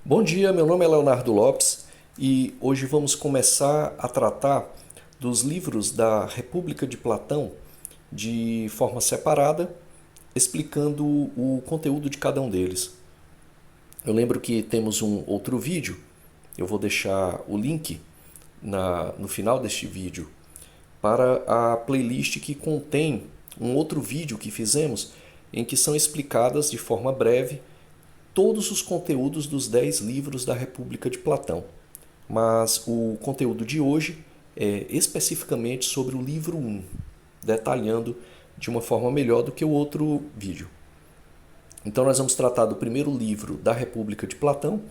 Bom dia, meu nome é Leonardo Lopes e hoje vamos começar a tratar dos livros da República de Platão de forma separada, explicando o conteúdo de cada um deles. Eu lembro que temos um outro vídeo, eu vou deixar o link no final deste vídeo para a playlist que contém um outro vídeo que fizemos em que são explicadas de forma breve todos os conteúdos dos 10 livros da República de Platão. Mas o conteúdo de hoje é especificamente sobre o livro 1, detalhando de uma forma melhor do que o outro vídeo. Então nós vamos tratar do primeiro livro da República de Platão.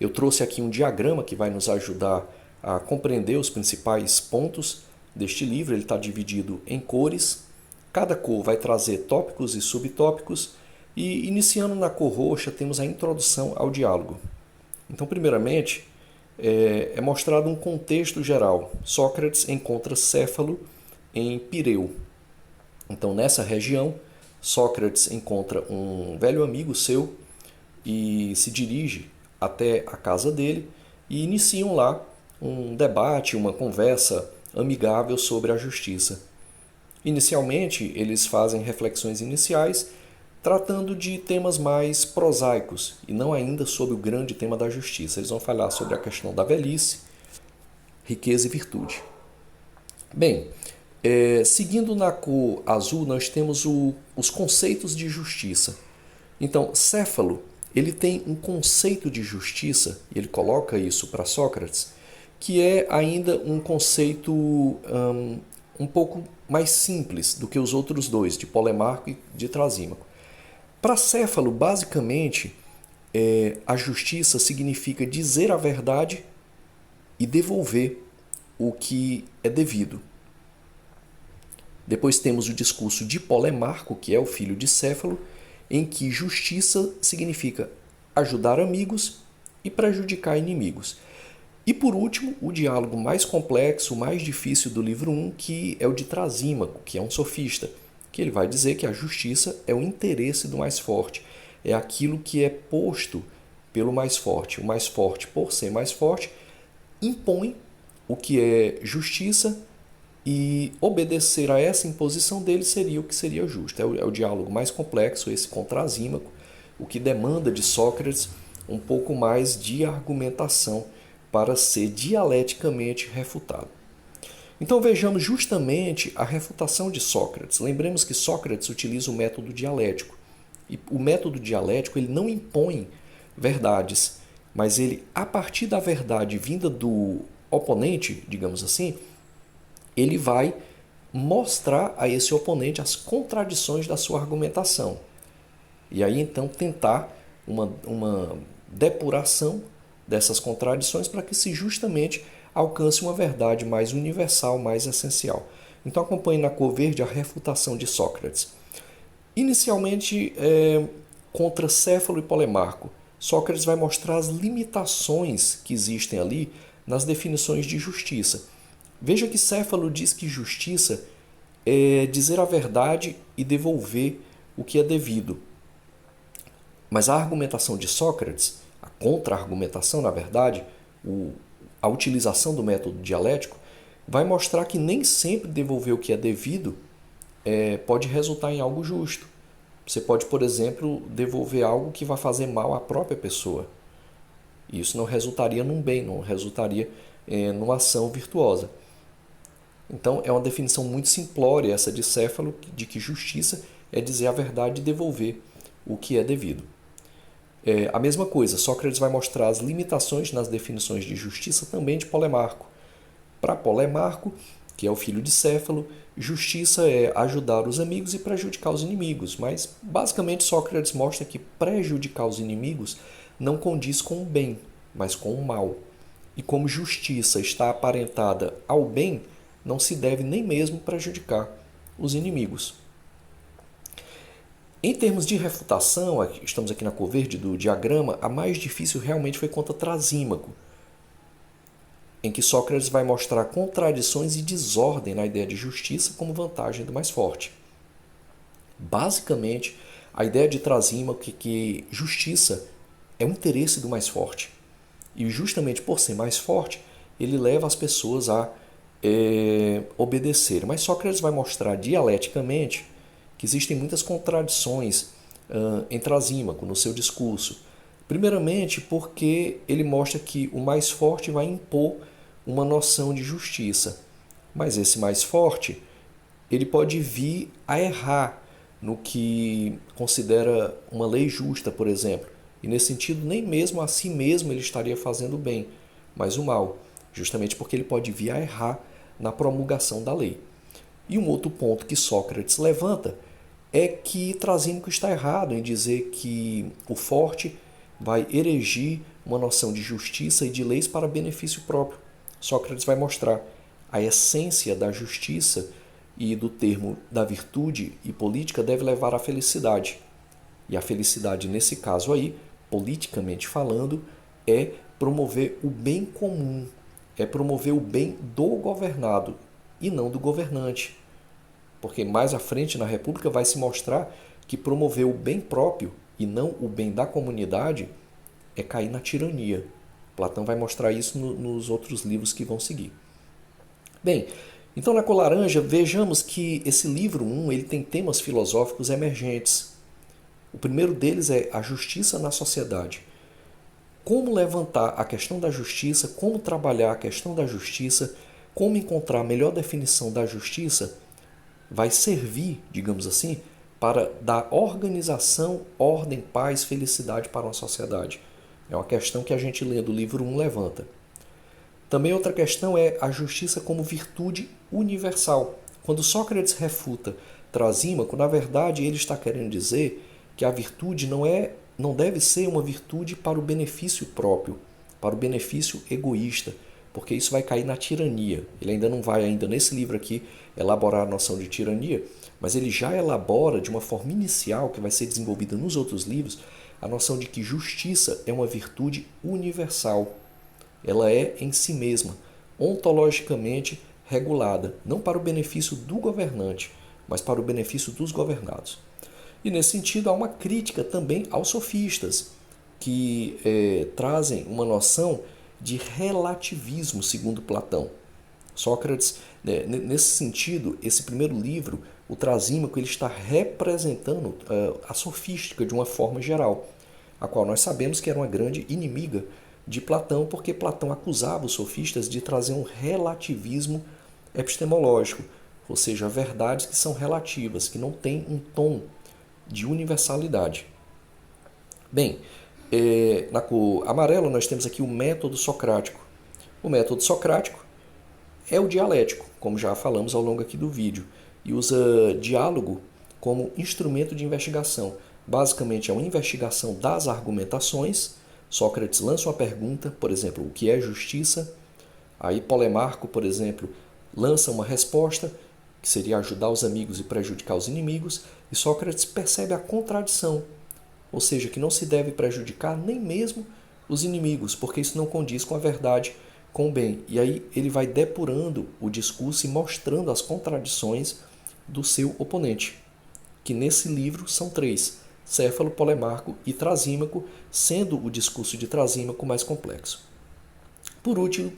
Eu trouxe aqui um diagrama que vai nos ajudar a compreender os principais pontos deste livro. Ele está dividido em cores. Cada cor vai trazer tópicos e subtópicos. E iniciando na cor roxa, temos a introdução ao diálogo. Então, primeiramente, é mostrado um contexto geral. Sócrates encontra Céfalo em Pireu. Então, nessa região, Sócrates encontra um velho amigo seu e se dirige até a casa dele e iniciam lá um debate, uma conversa amigável sobre a justiça. Inicialmente, eles fazem reflexões iniciais tratando de temas mais prosaicos e não ainda sobre o grande tema da justiça. Eles vão falar sobre a questão da velhice, riqueza e virtude. Bem, seguindo na cor azul, nós temos os conceitos de justiça. Então, Céfalo, ele tem um conceito de justiça, e ele coloca isso para Sócrates, que é ainda um conceito um pouco mais simples do que os outros dois, de Polemarco e de Trasímaco. Para Céfalo, basicamente, a justiça significa dizer a verdade e devolver o que é devido. Depois temos o discurso de Polemarco, que é o filho de Céfalo, em que justiça significa ajudar amigos e prejudicar inimigos. E por último, o diálogo mais complexo, mais difícil do livro 1, que é o de Trasímaco, que é um sofista, que ele vai dizer que a justiça é o interesse do mais forte, é aquilo que é posto pelo mais forte. O mais forte, por ser mais forte, impõe o que é justiça e obedecer a essa imposição dele seria o que seria justo. É o diálogo mais complexo, esse com Trasímaco, o que demanda de Sócrates um pouco mais de argumentação para ser dialeticamente refutado. Então vejamos justamente a refutação de Sócrates. Lembremos que Sócrates utiliza o método dialético. E o método dialético ele não impõe verdades, mas ele, a partir da verdade vinda do oponente, digamos assim, ele vai mostrar a esse oponente as contradições da sua argumentação. E aí então tentar uma depuração dessas contradições para que se justamente alcance uma verdade mais universal, mais essencial. Então acompanhe na cor verde a refutação de Sócrates. Inicialmente, contra Céfalo e Polemarco, Sócrates vai mostrar as limitações que existem ali nas definições de justiça. Veja que Céfalo diz que justiça é dizer a verdade e devolver o que é devido. Mas a argumentação de Sócrates, a contra-argumentação, na verdade, a utilização do método dialético, vai mostrar que nem sempre devolver o que é devido pode resultar em algo justo. Você pode, por exemplo, devolver algo que vai fazer mal à própria pessoa. E isso não resultaria num bem, não resultaria numa ação virtuosa. Então é uma definição muito simplória essa de Céfalo, de que justiça é dizer a verdade e devolver o que é devido. A mesma coisa, Sócrates vai mostrar as limitações nas definições de justiça também de Polemarco. Para Polemarco, que é o filho de Céfalo, justiça é ajudar os amigos e prejudicar os inimigos. Mas basicamente Sócrates mostra que prejudicar os inimigos não condiz com o bem, mas com o mal. E como justiça está aparentada ao bem, não se deve nem mesmo prejudicar os inimigos. Em termos de refutação, estamos aqui na cor verde do diagrama, a mais difícil realmente foi contra Trasímaco, em que Sócrates vai mostrar contradições e desordem na ideia de justiça como vantagem do mais forte. Basicamente, a ideia de Trasímaco é que justiça é o interesse do mais forte. E justamente por ser mais forte, ele leva as pessoas a obedecer. Mas Sócrates vai mostrar dialeticamente que existem muitas contradições em Trasímaco, no seu discurso. Primeiramente, porque ele mostra que o mais forte vai impor uma noção de justiça. Mas esse mais forte, ele pode vir a errar no que considera uma lei justa, por exemplo. E nesse sentido, nem mesmo a si mesmo ele estaria fazendo bem, mas o mal, justamente porque ele pode vir a errar na promulgação da lei. E um outro ponto que Sócrates levanta é que Trasímaco está errado em dizer que o forte vai erigir uma noção de justiça e de leis para benefício próprio. Sócrates vai mostrar a essência da justiça e do termo da virtude e política deve levar à felicidade. E a felicidade, nesse caso aí, politicamente falando, é promover o bem comum, é promover o bem do governado e não do governante. Porque mais à frente na República vai se mostrar que promover o bem próprio e não o bem da comunidade é cair na tirania. Platão vai mostrar isso nos outros livros que vão seguir. Bem, então na Cor Laranja vejamos que esse livro 1 ele tem temas filosóficos emergentes. O primeiro deles é a justiça na sociedade. Como levantar a questão da justiça, como trabalhar a questão da justiça, como encontrar a melhor definição da justiça, vai servir, digamos assim, para dar organização, ordem, paz, felicidade para uma sociedade. É uma questão que a gente lendo o livro 1 levanta. Também outra questão é a justiça como virtude universal. Quando Sócrates refuta Trasímaco, na verdade ele está querendo dizer que a virtude não deve ser uma virtude para o benefício próprio, para o benefício egoísta, porque isso vai cair na tirania. Ele ainda não vai, ainda nesse livro aqui, elaborar a noção de tirania, mas ele já elabora de uma forma inicial, que vai ser desenvolvida nos outros livros, a noção de que justiça é uma virtude universal. Ela é em si mesma, ontologicamente regulada, não para o benefício do governante, mas para o benefício dos governados. E nesse sentido há uma crítica também aos sofistas, que trazem uma noção de relativismo, segundo Platão. Sócrates, nesse sentido, esse primeiro livro, o Trasímaco, ele está representando a sofística de uma forma geral, a qual nós sabemos que era uma grande inimiga de Platão, porque Platão acusava os sofistas de trazer um relativismo epistemológico, ou seja, verdades que são relativas, que não têm um tom de universalidade. Bem, na cor amarela nós temos aqui o método socrático. O método socrático é o dialético, como já falamos ao longo aqui do vídeo, e usa diálogo como instrumento de investigação. Basicamente é uma investigação das argumentações. Sócrates lança uma pergunta, por exemplo, o que é justiça? Aí Polemarco, por exemplo, lança uma resposta, que seria ajudar os amigos e prejudicar os inimigos, e Sócrates percebe a contradição, ou seja, que não se deve prejudicar nem mesmo os inimigos, porque isso não condiz com a verdade, com o bem. E aí ele vai depurando o discurso e mostrando as contradições do seu oponente, que nesse livro são 3, Céfalo, Polemarco e Trasímaco, sendo o discurso de Trasímaco mais complexo. Por último,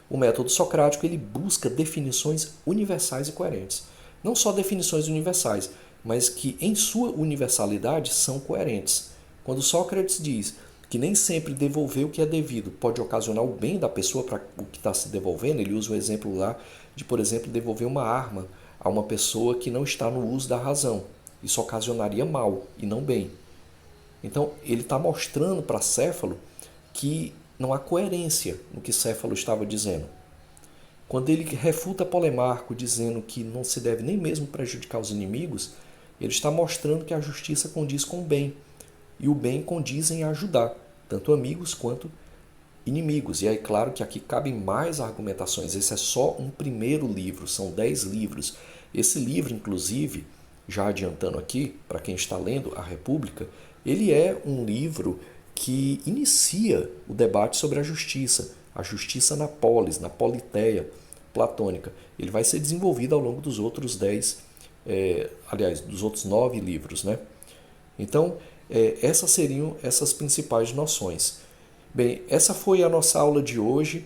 o método socrático ele busca definições universais e coerentes. Não só definições universais, mas que em sua universalidade são coerentes. Quando Sócrates diz que nem sempre devolver o que é devido pode ocasionar o bem da pessoa para o que está se devolvendo, ele usa o exemplo lá de, por exemplo, devolver uma arma a uma pessoa que não está no uso da razão. Isso ocasionaria mal e não bem. Então, ele está mostrando para Céfalo que não há coerência no que Céfalo estava dizendo. Quando ele refuta Polemarco dizendo que não se deve nem mesmo prejudicar os inimigos, ele está mostrando que a justiça condiz com o bem, e o bem condiz em ajudar, tanto amigos quanto inimigos. E aí, claro que aqui cabem mais argumentações. Esse é só um primeiro livro, são 10 livros. Esse livro, inclusive, já adiantando aqui, para quem está lendo A República, ele é um livro que inicia o debate sobre a justiça na polis, na politeia platônica. Ele vai ser desenvolvido ao longo dos outros 10, dos outros 9 livros, né? Então, Essas seriam essas principais noções. Bem, essa foi a nossa aula de hoje.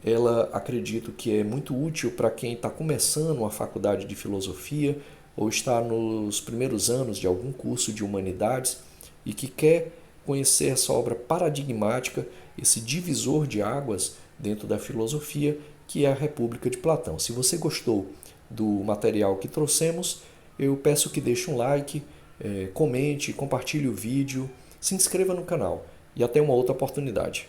Ela acredito que é muito útil para quem está começando uma faculdade de filosofia ou está nos primeiros anos de algum curso de humanidades e que quer conhecer essa obra paradigmática, esse divisor de águas dentro da filosofia, que é a República de Platão. Se você gostou do material que trouxemos, eu peço que deixe um like, comente, compartilhe o vídeo, se inscreva no canal e até uma outra oportunidade.